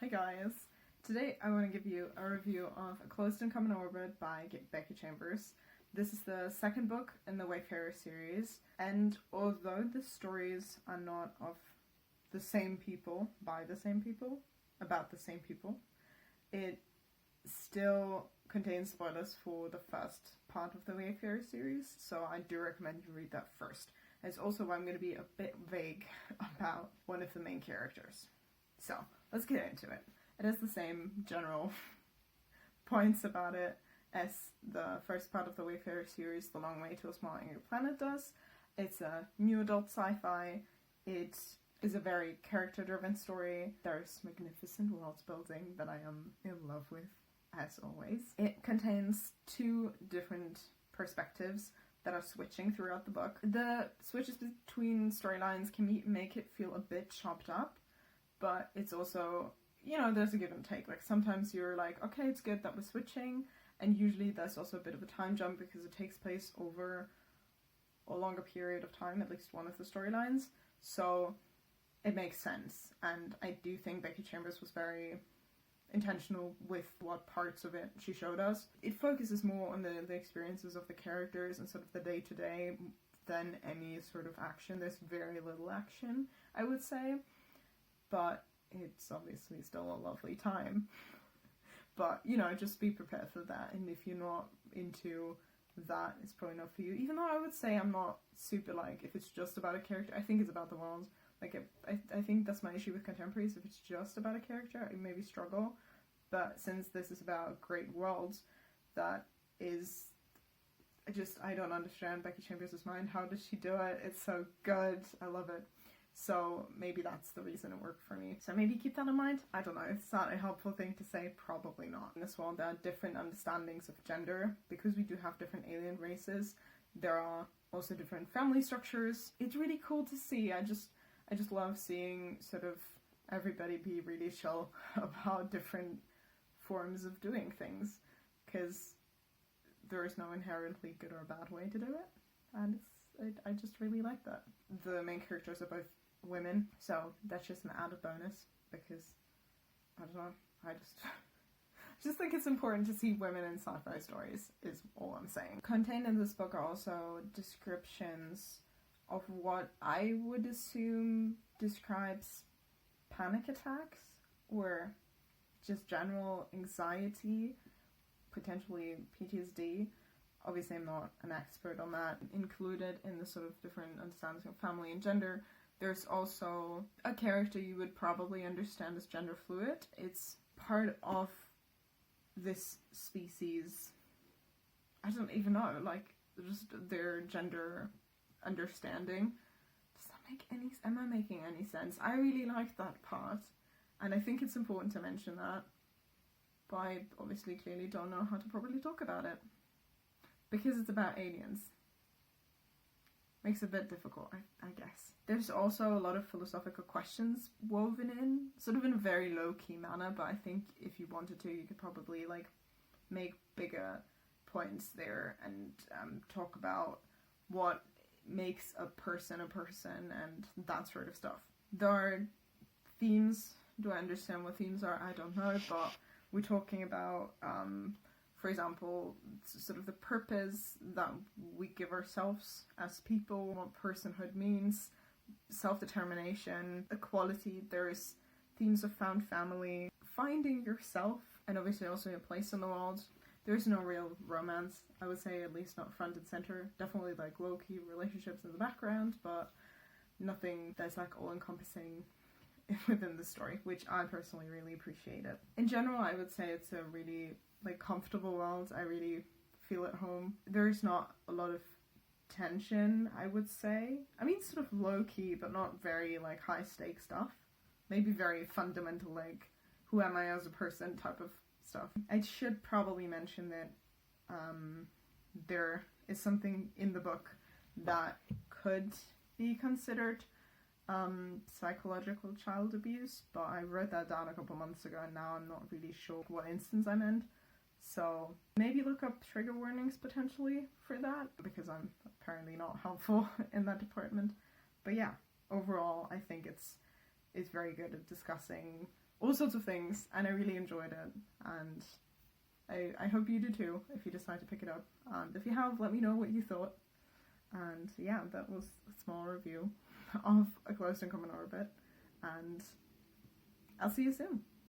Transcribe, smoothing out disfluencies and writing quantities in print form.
Hi guys! Today I want to give you a review of A Closed and Common Orbit by Becky Chambers. This is the second book in the Wayfarer series, and although the stories are not of the same people, by the same people, about the same people, it still contains spoilers for the first part of the Wayfarer series, so I do recommend you read that first. It's also why I'm going to be a bit vague about one of the main characters. So, let's get into it. It has the same general points about it as the first part of the Wayfarer series, The Long Way to a Small Angry Planet, does. It's a new adult sci-fi. It is a very character-driven story. There's magnificent world building that I am in love with, as always. It contains two different perspectives that are switching throughout the book. The switches between storylines can make it feel a bit chopped up, but it's also, you know, there's a give and take. Like, sometimes you're like, okay, it's good that we're switching, and usually there's also a bit of a time jump because it takes place over a longer period of time, at least one of the storylines, so it makes sense. And I do think Becky Chambers was very intentional with what parts of it she showed us. It focuses more on the experiences of the characters and sort of the day-to-day than any sort of action. There's very little action, I would say, but it's obviously still a lovely time. But, you know, just be prepared for that, and if you're not into that, it's probably not for you. Even though I would say I'm not super, like, if it's just about a character, I think it's about the world. Like, I think that's my issue with contemporaries. If it's just about a character, I maybe struggle. But since this is about great worlds, that is, I don't understand Becky Chambers' mind. How does she do it? It's so good. I love it. So maybe that's the reason it worked for me. So maybe keep that in mind. I don't know. It's not a helpful thing to say. Probably not. In this world, there are different understandings of gender. Because we do have different alien races, there are also different family structures. It's really cool to see. I just love seeing sort of everybody be really chill about different forms of doing things, because there is no inherently good or bad way to do it, and I just really like that. The main characters are both women, so that's just an added bonus, because I don't know, I just think it's important to see women in sci-fi stories, is all I'm saying. Contained in this book are also descriptions of what I would assume describes panic attacks or just general anxiety, potentially PTSD. Obviously I'm not an expert on that. Included in the sort of different understandings of family and gender, there's also a character you would probably understand as gender fluid. It's part of this species, I don't even know, like, just their gender understanding. Does that make any, am I making any sense? I really like that part, and I think it's important to mention that, but I obviously clearly don't know how to properly talk about it, because it's about aliens. Makes it a bit difficult, I guess. There's also a lot of philosophical questions woven in, sort of in a very low-key manner, but I think if you wanted to, you could probably, like, make bigger points there and talk about what makes a person and that sort of stuff. There are themes. Do I understand what themes are? I don't know, but we're talking about, for example, sort of the purpose that we give ourselves as people, what personhood means, self-determination, equality. There's themes of found family, finding yourself, and obviously also your place in the world. There's no real romance, I would say, at least not front and center. Definitely like low-key relationships in the background, but nothing that's like all-encompassing within the story, which I personally really appreciate it. In general, I would say it's a really like comfortable world. I really feel at home. There's not a lot of tension, I would say. I mean, sort of low-key, but not very like high-stakes stuff. Maybe very fundamental, like, who am I as a person type of stuff. I should probably mention that there is something in the book that could be considered psychological child abuse, but I wrote that down a couple months ago and now I'm not really sure what instance I meant. So maybe look up trigger warnings potentially for that, because I'm apparently not helpful in that department. But yeah, overall I think it's very good at discussing all sorts of things, and I really enjoyed it, and I hope you do too if you decide to pick it up. And if you have, let me know what you thought. And yeah, that was a small review of A Closed and Common Orbit, and I'll see you soon.